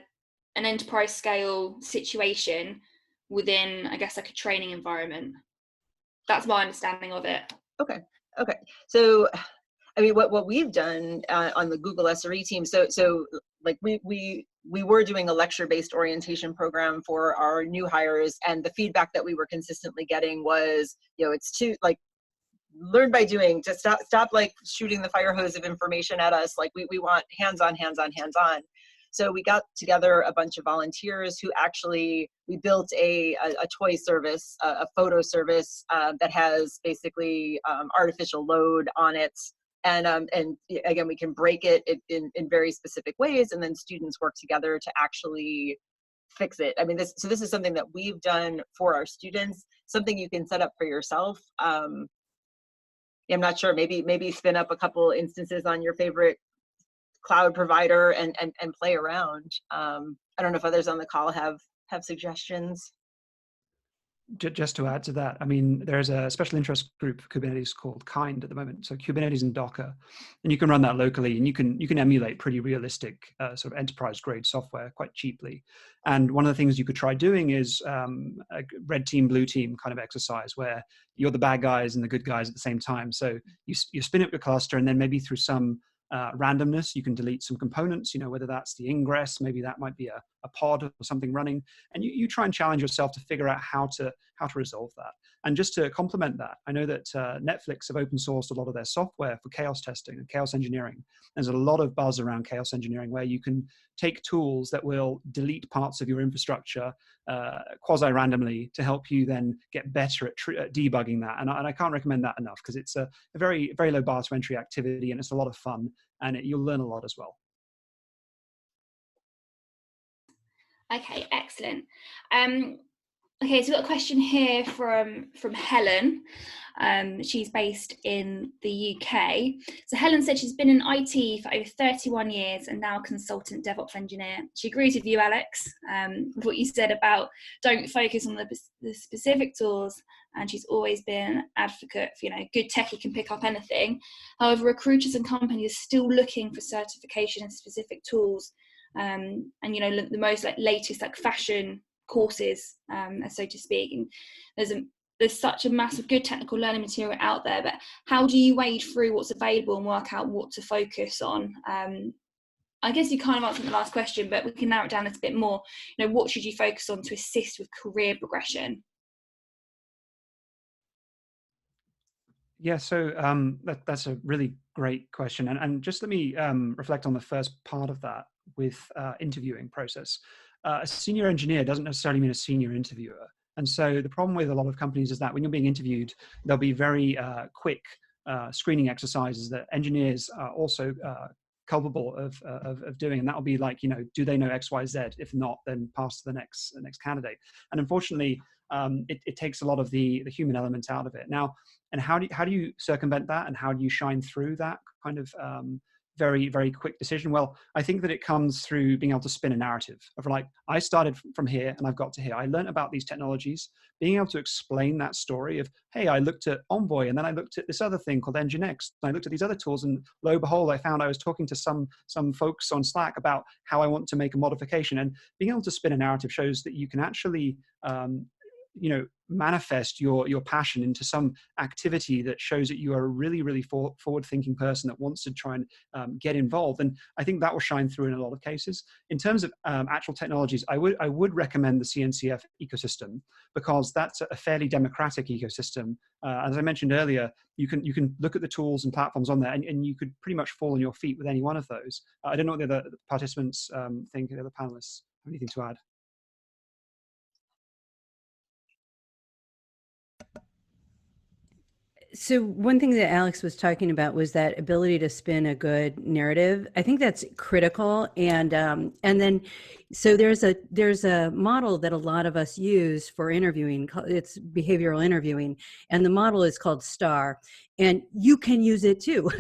enterprise scale situation within, I guess, like a training environment? That's my understanding of it. Okay. So, I mean, what we've done on the Google SRE team, so like we were doing a lecture-based orientation program for our new hires, and the feedback that we were consistently getting was, you know, it's too, like, learn by doing. Just stop like shooting the fire hose of information at us. Like we want hands-on. So we got together a bunch of volunteers who actually, we built a toy service, a photo service that has basically artificial load on it. And again, we can break it in very specific ways, and then students work together to actually fix it. I mean, this is something that we've done for our students, something you can set up for yourself. I'm not sure, maybe spin up a couple instances on your favorite cloud provider and play around. I don't know if others on the call have suggestions. Just to add to that, I mean, there's a special interest group for Kubernetes called Kind at the moment. So Kubernetes and Docker, and you can run that locally, and you can emulate pretty realistic sort of enterprise grade software quite cheaply. And one of the things you could try doing is a red team, blue team kind of exercise where you're the bad guys and the good guys at the same time. So you spin up your cluster, and then maybe through some randomness, you can delete some components, you know, whether that's the ingress, maybe that might be a pod or something running, and you try and challenge yourself to figure out how to resolve that. And just to complement that, I know that Netflix have open sourced a lot of their software for chaos testing and chaos engineering. There's a lot of buzz around chaos engineering where you can take tools that will delete parts of your infrastructure quasi-randomly to help you then get better at debugging that. And I can't recommend that enough, because it's a very, very low bar to entry activity, and it's a lot of fun, and you'll learn a lot as well. Okay, excellent. Okay, so we've got a question here from Helen. She's based in the UK. So Helen said she's been in IT for over 31 years and now a consultant DevOps engineer. She agrees with you, Alex, what you said about don't focus on the specific tools, and she's always been an advocate for, you know, good techie can pick up anything. However, recruiters and companies are still looking for certification in specific tools, and, you know, the most like latest like fashion courses, so to speak. And there's such a massive good technical learning material out there, but how do you wade through what's available and work out what to focus on? I guess you kind of answered the last question, but we can narrow it down a little bit more. You know, what should you focus on to assist with career progression? Yeah, so that's a really great question. And just let me reflect on the first part of that with interviewing process. A senior engineer doesn't necessarily mean a senior interviewer. And so the problem with a lot of companies is that when you're being interviewed, there'll be very quick screening exercises that engineers are also culpable of doing. And that'll be like, you know, do they know X, Y, Z? If not, then pass to the next candidate. And unfortunately, it takes a lot of the human element out of it. Now, and how do you circumvent that, and how do you shine through that kind of very, very quick decision? Well, I think that it comes through being able to spin a narrative of like, I started from here and I've got to here. I learned about these technologies, being able to explain that story of, hey, I looked at Envoy and then I looked at this other thing called Nginx. And I looked at these other tools, and lo and behold, I found I was talking to some folks on Slack about how I want to make a modification. And being able to spin a narrative shows that you can actually you know, manifest your passion into some activity that shows that you are a really, really forward-thinking person that wants to try and get involved. And I think that will shine through in a lot of cases. In terms of actual technologies, I would recommend the CNCF ecosystem, because that's a fairly democratic ecosystem. As I mentioned earlier, you can look at the tools and platforms on there, and you could pretty much fall on your feet with any one of those. I don't know what the other participants think, the other panelists have anything to add. So one thing that Alex was talking about was that ability to spin a good narrative. I think that's critical. And then, so there's a model that a lot of us use for interviewing. It's behavioral interviewing, and the model is called STAR. And you can use it too.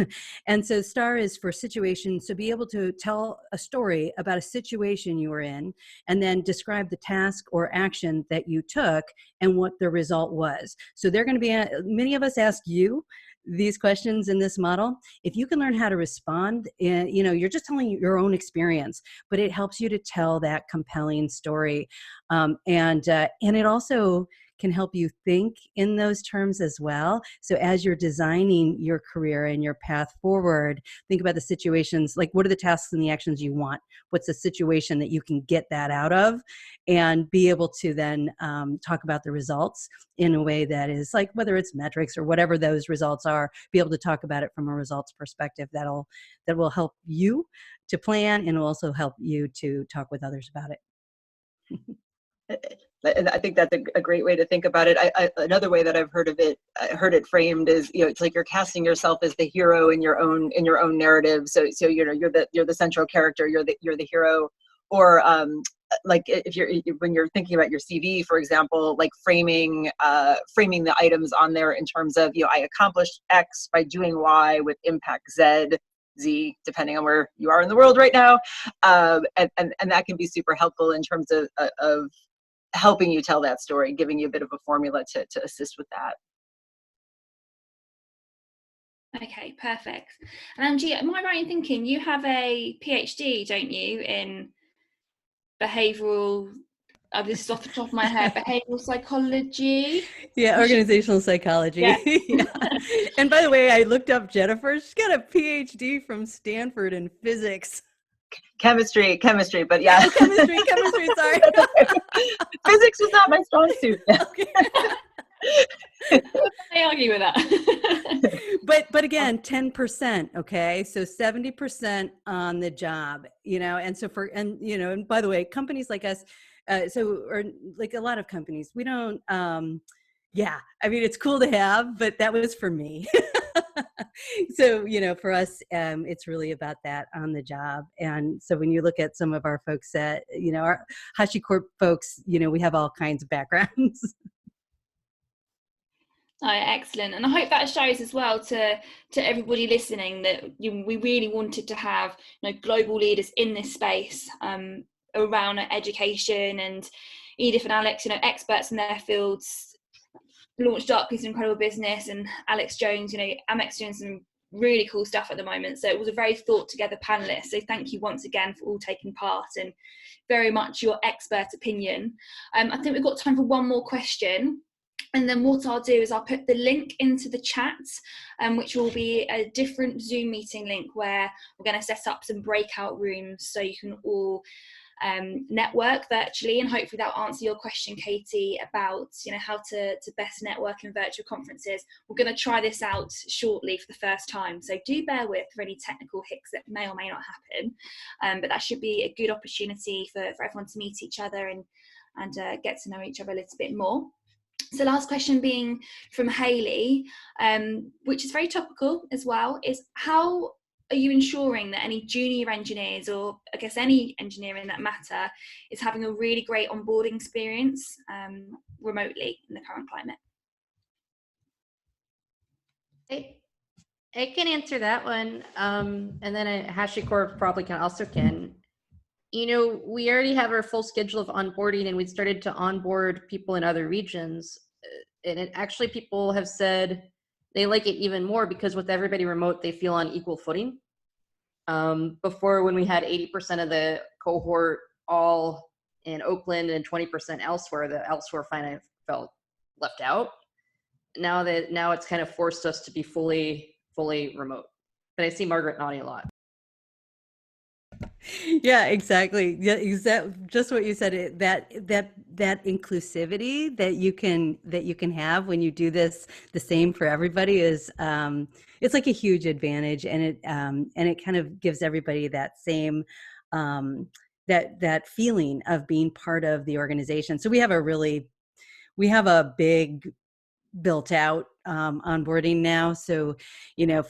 And so STAR is for situations, to be able to tell a story about a situation you were in, and then describe the task or action that you took and what the result was. So they're going to be, many of us ask you these questions in this model. If you can learn how to respond, you know, you're just telling your own experience, but it helps you to tell that compelling story. And it also can help you think in those terms as well. So as you're designing your career and your path forward, think about the situations, like what are the tasks and the actions you want? What's the situation that you can get that out of? And be able to then talk about the results in a way that is like, whether it's metrics or whatever those results are, be able to talk about it from a results perspective that will help you to plan, and will also help you to talk with others about it. And I think that's a great way to think about it. Another way that I've heard it framed is, you know, it's like you're casting yourself as the hero in your own narrative. So you know, you're the central character, you're the hero. Or like when you're thinking about your CV, for example, like framing the items on there in terms of, you know, I accomplished X by doing Y with impact Z, depending on where you are in the world right now, and that can be super helpful in terms of helping you tell that story, giving you a bit of a formula to assist with that. Okay, perfect. And Angie, am I right in thinking you have a PhD, don't you, in behavioural, this is off the top of my head, behavioural psychology? Yeah, organizational psychology. Yeah. Yeah. And by the way, I looked up Jennifer. She's got a PhD from Stanford in physics. Chemistry, but yeah. Oh, chemistry, sorry. Physics was not my strong suit. Okay. I argue with that. But again, 10%, okay? So 70% on the job, you know, and so and by the way, companies like us, or like a lot of companies, we don't, yeah, I mean, it's cool to have, but that was for me. So, you know, for us, it's really about that on the job. And so when you look at some of our folks that, you know, our HashiCorp folks, you know, we have all kinds of backgrounds. Oh, excellent. And I hope that shows as well to everybody listening that we really wanted to have, you know, global leaders in this space around education. And Edith and Alex, you know, experts in their fields. LaunchDarkly is an incredible business, and Alex Jones, you know, Amex doing some really cool stuff at the moment. So it was a very thought together panelist. So thank you once again for all taking part, and very much your expert opinion. I think we've got time for one more question. And then what I'll do is I'll put the link into the chat, which will be a different Zoom meeting link where we're going to set up some breakout rooms so you can all network virtually, and hopefully that'll answer your question, Katie, about how to best network in virtual conferences. We're going to try this out shortly for the first time, so do bear with for any technical hiccups that may or may not happen, but that should be a good opportunity for everyone to meet each other and get to know each other a little bit more. So last question being from Hayley, which is very topical as well, is how are you ensuring that any junior engineers, or I guess any engineer in that matter, is having a really great onboarding experience remotely in the current climate? I can answer that one, and then HashiCorp probably can. We already have our full schedule of onboarding, and we started to onboard people in other regions. And actually people have said they like it even more because with everybody remote, they feel on equal footing. Before, when we had 80% of the cohort all in Oakland and 20% elsewhere, the elsewhere finally felt left out. Now it's kind of forced us to be fully remote. But I see Margaret nodding a lot. Yeah, exactly. Yeah, just what you said. That inclusivity that you can have when you do this the same for everybody is it's like a huge advantage, and it kind of gives everybody that same that feeling of being part of the organization. So we have a big built out onboarding now. So,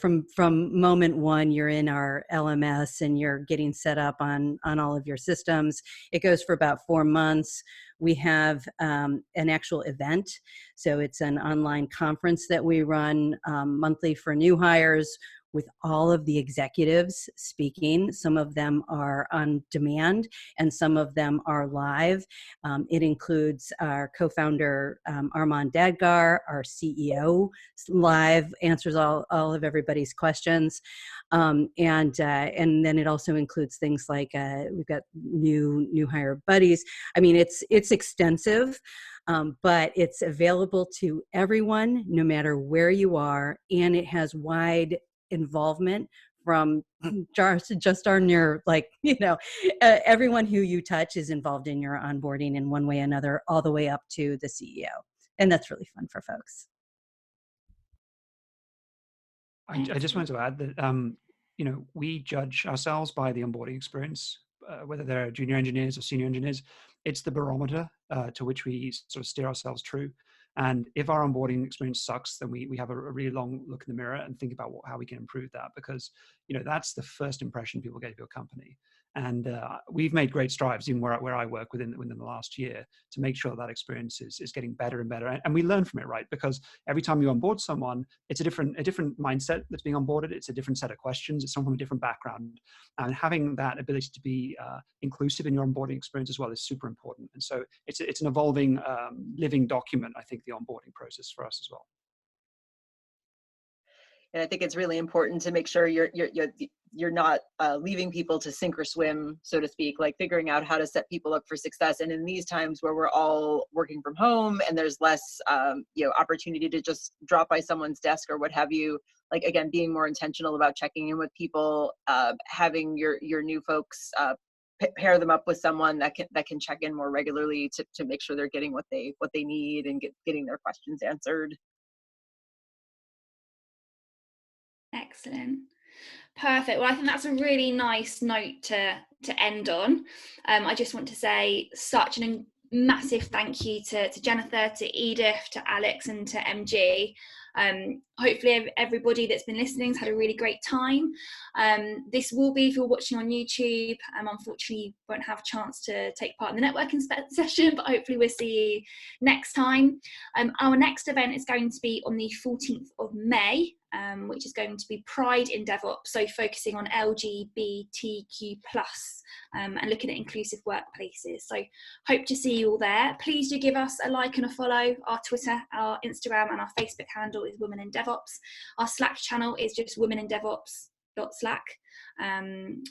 from moment one, you're in our LMS and you're getting set up on all of your systems. It goes for about 4 months. We have an actual event. So it's an online conference that we run monthly for new hires, with all of the executives speaking. Some of them are on demand and some of them are live. It includes our co-founder, Armand Dadgar, our CEO, live, answers all of everybody's questions. And then it also includes things like we've got new hire buddies. I mean, it's extensive. But it's available to everyone, no matter where you are, and it has wide involvement from just darn near, everyone who you touch is involved in your onboarding in one way or another, all the way up to the CEO. And that's really fun for folks. I just wanted to add that, we judge ourselves by the onboarding experience, whether they're junior engineers or senior engineers. It's the barometer to which we sort of steer ourselves true. And if our onboarding experience sucks, then we have a really long look in the mirror and think about how we can improve that, because that's the first impression people get of your company. And we've made great strides even where I work within the last year to make sure that experience is getting better and better. And we learn from it, right? Because every time you onboard someone, it's a different mindset that's being onboarded. It's a different set of questions. It's someone from a different background. And having that ability to be inclusive in your onboarding experience as well is super important. And so it's an evolving, living document, I think, the onboarding process for us as well. And I think it's really important to make sure you're not leaving people to sink or swim, so to speak, like figuring out how to set people up for success. And in these times where we're all working from home and there's less, opportunity to just drop by someone's desk or what have you, like, again, being more intentional about checking in with people, having your new folks pair them up with someone that can check in more regularly to make sure they're getting what they need and getting their questions answered. Excellent. Perfect. Well, I think that's a really nice note to end on. I just want to say such a massive thank you to Jennifer, to Edith, to Alex, and to MG. Hopefully everybody that's been listening has had a really great time. This will be, if you're watching on YouTube, unfortunately you won't have a chance to take part in the networking session, but hopefully we'll see you next time. Our next event is going to be on the 14th of May, which is going to be Pride in DevOps, so focusing on LGBTQ+, and looking at inclusive workplaces. So hope to see you all there. Please do give us a like and a follow. Our Twitter, our Instagram, and our Facebook handle is Women in DevOps. Our Slack channel is just Women in DevOps. slack.com,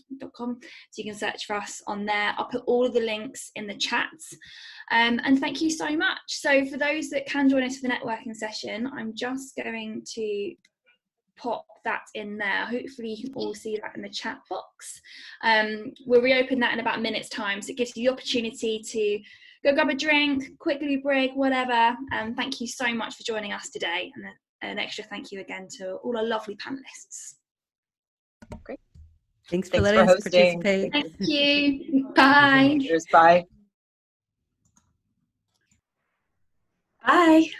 so you can search for us on there. I'll put all of the links in the chats, and thank you so much. So for those that can join us for the networking session, I'm just going to pop that in there. Hopefully you can all see that in the chat box. We'll reopen that in about a minute's time, so it gives you the opportunity to go grab a drink, quickly break, whatever. Thank you so much for joining us today, and an extra thank you again to all our lovely panelists. Great. Thanks for letting us hosting. participate. Thank you. Bye. Cheers. Bye. Bye.